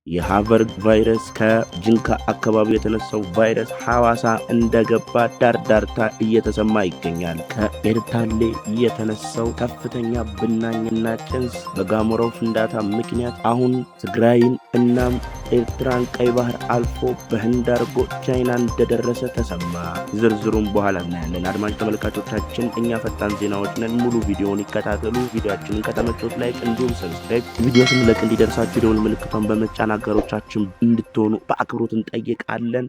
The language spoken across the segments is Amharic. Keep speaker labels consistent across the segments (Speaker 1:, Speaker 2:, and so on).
Speaker 1: የሃርቨርግ ቫይረስ ከጅንካ አካባቢ የተነሳው ቫይረስ ሐዋሳ እንደገባ ዳርዳርታ እየተሰማ ይገኛል። ከኤርታሌ የተነሳው ከፍተኛ ብናኝና ጭስ በጋሞራው ፍንዳታ ምክንያት አሁን ትግራይን እናም ኤርትራን ቀይ ባህር አልፎ በህንድ አድርጎ ቻይና እንደደረሰ ተሰማ። ዝርዝሩን በኋላ እናያለን። አድማጭ ተመልካቾቻችን እኛ ፈጣን ዜናዎች ነን። ሙሉ ቪዲዮውን ይከታተሉ። ቪዲዮአችንን ከተመቾት ላይክ እንዲሁም ሰብስክራይብ፣ ቪዲዮ ስንለቅ እንዲደርሳችሁ ደወል ምልክቷን በመጫን አጋሮቻችን እንድትሆኑ በአክብሮት እንጠይቃለን።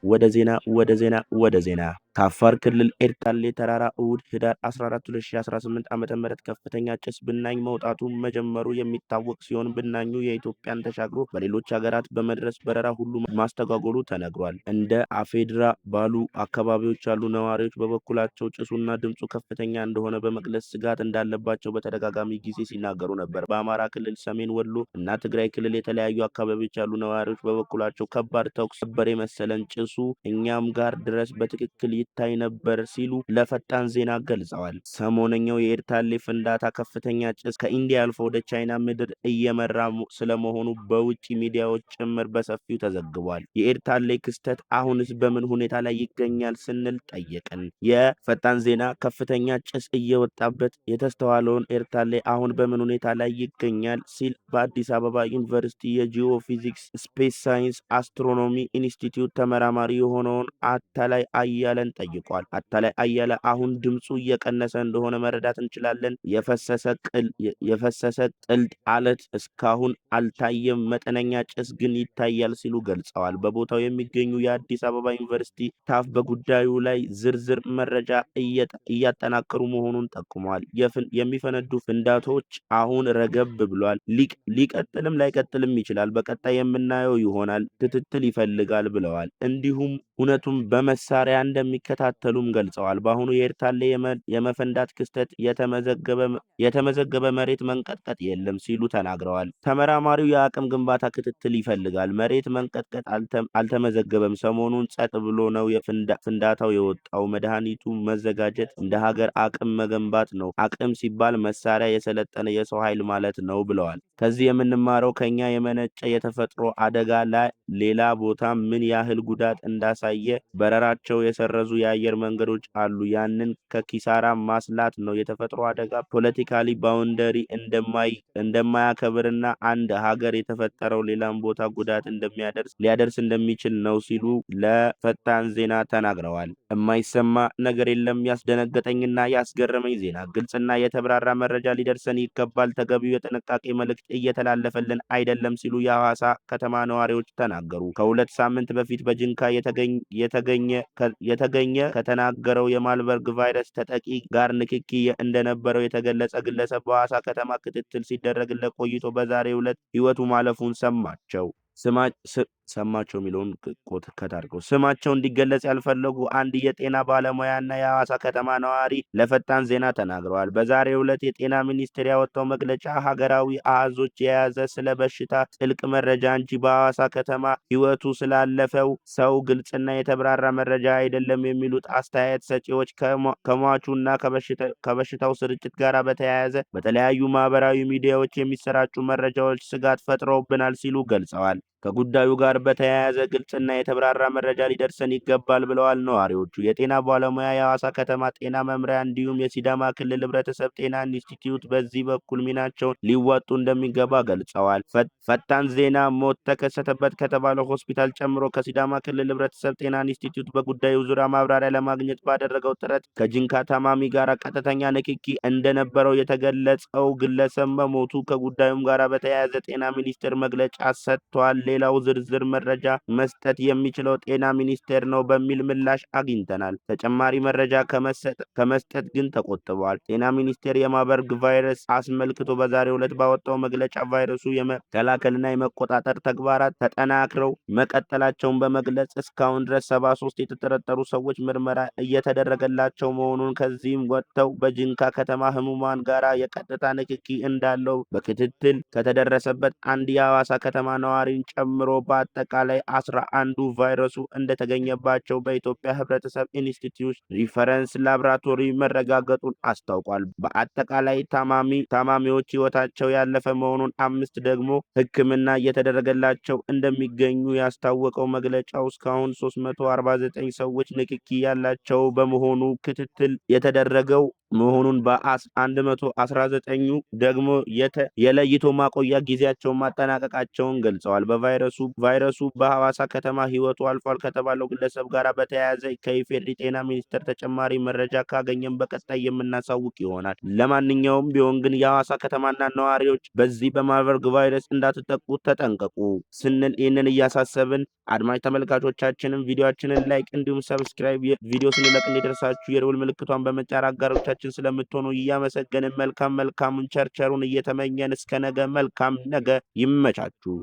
Speaker 1: ወደ ዜና ከአፋር ክልል ኤርታሌ ተራራ እሁድ ህዳር 14 2018 ዓ.ም ከፍተኛ ጭስ ብናኝ መውጣቱ መጀመሩ የሚታወቅ ሲሆን ብናኙ የኢትዮጵያን ተሻግሮ በሌሎች ሀገራት በመድረስ በረራ ሁሉ ማስተጓጎሉ ተነግሯል። እንደ አፌድራ ባሉ አካባቢዎች ያሉ ነዋሪዎች በበኩላቸው ጭሱና ድምፁ ከፍተኛ እንደሆነ በመግለጽ ስጋት እንዳለባቸው በተደጋጋሚ ጊዜ ሲናገሩ ነበር። በአማራ ክልል፣ ሰሜን ወሎ እና ትግራይ ክልል የተለያዩ አካባቢዎች ያሉ ነዋሪዎች በበኩላቸው ከባድ ተኩስ ነበር የመሰለን፣ ጭሱ እኛም ጋር ድረስ በትክክል ይታይ ነበር ሲሉ ለፈጣን ዜና ገልጸዋል። ሰሞነኛው የኤርታሌ ፍንዳታ ከፍተኛ ጭስ ከኢንዲያ አልፎ ወደ ቻይና ምድር እየመራ ስለመሆኑ በውጭ ሚዲያዎች ጭምር በሰፊው ተዘግቧል። የኤርታሌ ክስተት አሁንስ በምን ሁኔታ ላይ ይገኛል ስንል ጠየቅን። የፈጣን ዜና ከፍተኛ ጭስ እየወጣበት የተስተዋለውን ኤርታሌ አሁን በምን ሁኔታ ላይ ይገኛል ሲል በአዲስ አበባ ዩኒቨርሲቲ የጂኦ ፊዚክስ ስፔስ ሳይንስ አስትሮኖሚ ኢንስቲትዩት ተመራማሪ የሆነውን አታላይ አያለን ጠይቋል። አታላይ አያለ አሁን ድምፁ እየቀነሰ እንደሆነ መረዳት እንችላለን። የፈሰሰ ጥልቅ አለት እስካሁን አልታየም፣ መጠነኛ ጭስ ግን ይታያል ሲሉ ገልጸዋል። በቦታው የሚገኙ የአዲስ አበባ ዩኒቨርሲቲ ስታፍ በጉዳዩ ላይ ዝርዝር መረጃ እያጠናቀሩ መሆኑን ጠቁመዋል። የሚፈነዱ ፍንዳቶች አሁን ረገብ ብሏል። ሊቀጥልም ላይቀጥልም ይችላል። በቀጣይ የምናየው ይሆናል። ክትትል ይፈልጋል ብለዋል። እንዲሁም እውነቱን በመሳሪያ እንደሚከታተሉም ገልጸዋል። በአሁኑ የኤርታሌ የመፈንዳት ክስተት የተመዘገበ መሬት መንቀጥቀጥ የለም ሲሉ ተናግረዋል። ተመራማሪው የአቅም ግንባታ ክትትል ይፈልጋል። መሬት መንቀጥቀጥ አልተመዘገበም። ሰሞኑን ጸጥ ብሎ ነው ፍንዳታው የወጣው። መድኃኒቱ መዘጋጀት እንደ ሀገር አቅም መገንባት ነው። አቅም ሲባል መሳሪያ፣ የሰለጠነ የሰው ኃይል ማለት ነው ብለዋል። ከዚህ የምንማረው ከኛ የመነጨ የተፈጥሮ አደጋ ላይ ሌላ ቦታ ምን ያህል ጉዳት እንዳሳየ በረራቸው የሰረዙ የአየር መንገዶች አሉ። ያንን ከኪሳራ ማስላት ነው። የተፈጥሮ አደጋ ፖለቲካሊ ባውንደሪ እንደማያከብርና አንድ ሀገር የተፈጠረው ሌላም ቦታ ጉዳት ሊያደርስ እንደሚችል ነው ሲሉ ለፈጣን ዜና ተናግረዋል። የማይሰማ ነገር የለም። ያስደነገጠኝና ያስገረመኝ ዜና ግልጽና የተብራራ መረጃ ሊደርሰን ይገባል። ተገቢው የጥንቃቄ መልእክት እየተላለፈልን አይደለም ሲሉ የሐዋሳ ከተማ ነዋሪዎች ተናገሩ። ከሁለት ሳምንት በፊት በጅንካ የተገኘ ከተናገረው የማርበርግ ቫይረስ ተጠቂ ጋር ንክኪ እንደነበረው የተገለጸ ግለሰብ በሐዋሳ ከተማ ክትትል ሲደረግለት ቆይቶ በዛሬው ዕለት ሕይወቱ ማለፉን ሰማቸው የሚለውን ቆት ከታርገው ስማቸው እንዲገለጽ ያልፈለጉ አንድ የጤና ባለሙያና የሐዋሳ ከተማ ነዋሪ ለፈጣን ዜና ተናግረዋል። በዛሬው ዕለት የጤና ሚኒስቴር ያወጣው መግለጫ ሀገራዊ አሃዞች የያዘ ስለ በሽታ ጥልቅ መረጃ እንጂ በሐዋሳ ከተማ ሕይወቱ ስላለፈው ሰው ግልጽና የተብራራ መረጃ አይደለም የሚሉት አስተያየት ሰጪዎች ከሟቹና ከበሽታው ስርጭት ጋር በተያያዘ በተለያዩ ማህበራዊ ሚዲያዎች የሚሰራጩ መረጃዎች ስጋት ፈጥረውብናል ሲሉ ገልጸዋል። ከጉዳዩ ጋር በተያያዘ ግልጽና የተብራራ መረጃ ሊደርሰን ይገባል ብለዋል ነዋሪዎቹ። የጤና ባለሙያ፣ የሐዋሳ ከተማ ጤና መምሪያ እንዲሁም የሲዳማ ክልል ህብረተሰብ ጤና ኢንስቲትዩት በዚህ በኩል ሚናቸውን ሊወጡ እንደሚገባ ገልጸዋል። ፈጣን ዜና ሞት ተከሰተበት ከተባለው ሆስፒታል ጨምሮ ከሲዳማ ክልል ህብረተሰብ ጤና ኢንስቲትዩት በጉዳዩ ዙሪያ ማብራሪያ ለማግኘት ባደረገው ጥረት ከጅንካ ታማሚ ጋር ቀጥተኛ ንክኪ እንደነበረው የተገለጸው ግለሰብ መሞቱ ከጉዳዩም ጋር በተያያዘ ጤና ሚኒስቴር መግለጫ ሰጥቷል። ሌላው ዝርዝር መረጃ መስጠት የሚችለው ጤና ሚኒስቴር ነው በሚል ምላሽ አግኝተናል። ተጨማሪ መረጃ ከመስጠት ግን ተቆጥበዋል። ጤና ሚኒስቴር የማርበርግ ቫይረስ አስመልክቶ በዛሬው ዕለት ባወጣው መግለጫ ቫይረሱ የመከላከልና የመቆጣጠር ተግባራት ተጠናክረው መቀጠላቸውን በመግለጽ እስካሁን ድረስ 73 የተጠረጠሩ ሰዎች ምርመራ እየተደረገላቸው መሆኑን ከዚህም ወጥተው በጅንካ ከተማ ህሙማን ጋራ የቀጥታ ንክኪ እንዳለው በክትትል ከተደረሰበት አንድ የሐዋሳ ከተማ ነዋሪን ጨምሮ በአጠቃላይ 11ዱ ቫይረሱ እንደተገኘባቸው በኢትዮጵያ ሕብረተሰብ ኢንስቲትዩት ሪፈረንስ ላብራቶሪ መረጋገጡን አስታውቋል። በአጠቃላይ ታማሚዎች ሕይወታቸው ያለፈ መሆኑን 5 ደግሞ ሕክምና እየተደረገላቸው እንደሚገኙ ያስታወቀው መግለጫው እስካሁን 349 ሰዎች ንክኪ ያላቸው በመሆኑ ክትትል የተደረገው መሆኑን በ119ኙ ደግሞ የለይቶ ማቆያ ጊዜያቸውን ማጠናቀቃቸውን ገልጸዋል። ቫይረሱ በሐዋሳ ከተማ ሕይወቱ አልፏል ከተባለው ግለሰብ ጋር በተያያዘ ከኢፌዴሪ ጤና ሚኒስቴር ተጨማሪ መረጃ ካገኘን በቀጣይ የምናሳውቅ ይሆናል። ለማንኛውም ቢሆን ግን የሐዋሳ ከተማና ነዋሪዎች በዚህ በማርበርግ ቫይረስ እንዳትጠቁ ተጠንቀቁ ስንል ይህንን እያሳሰብን አድማጭ ተመልካቾቻችንን ቪዲዮአችንን ላይክ እንዲሁም ሰብስክራይብ ቪዲዮ ስንለቅ እንዲደርሳችሁ የደውል ምልክቷን በመጫን አጋሮቻችን ስለምትሆኑ እያመሰገንን መልካሙን ቸርቸሩን እየተመኘን እስከ ነገ መልካም ነገ ይመቻችሁ።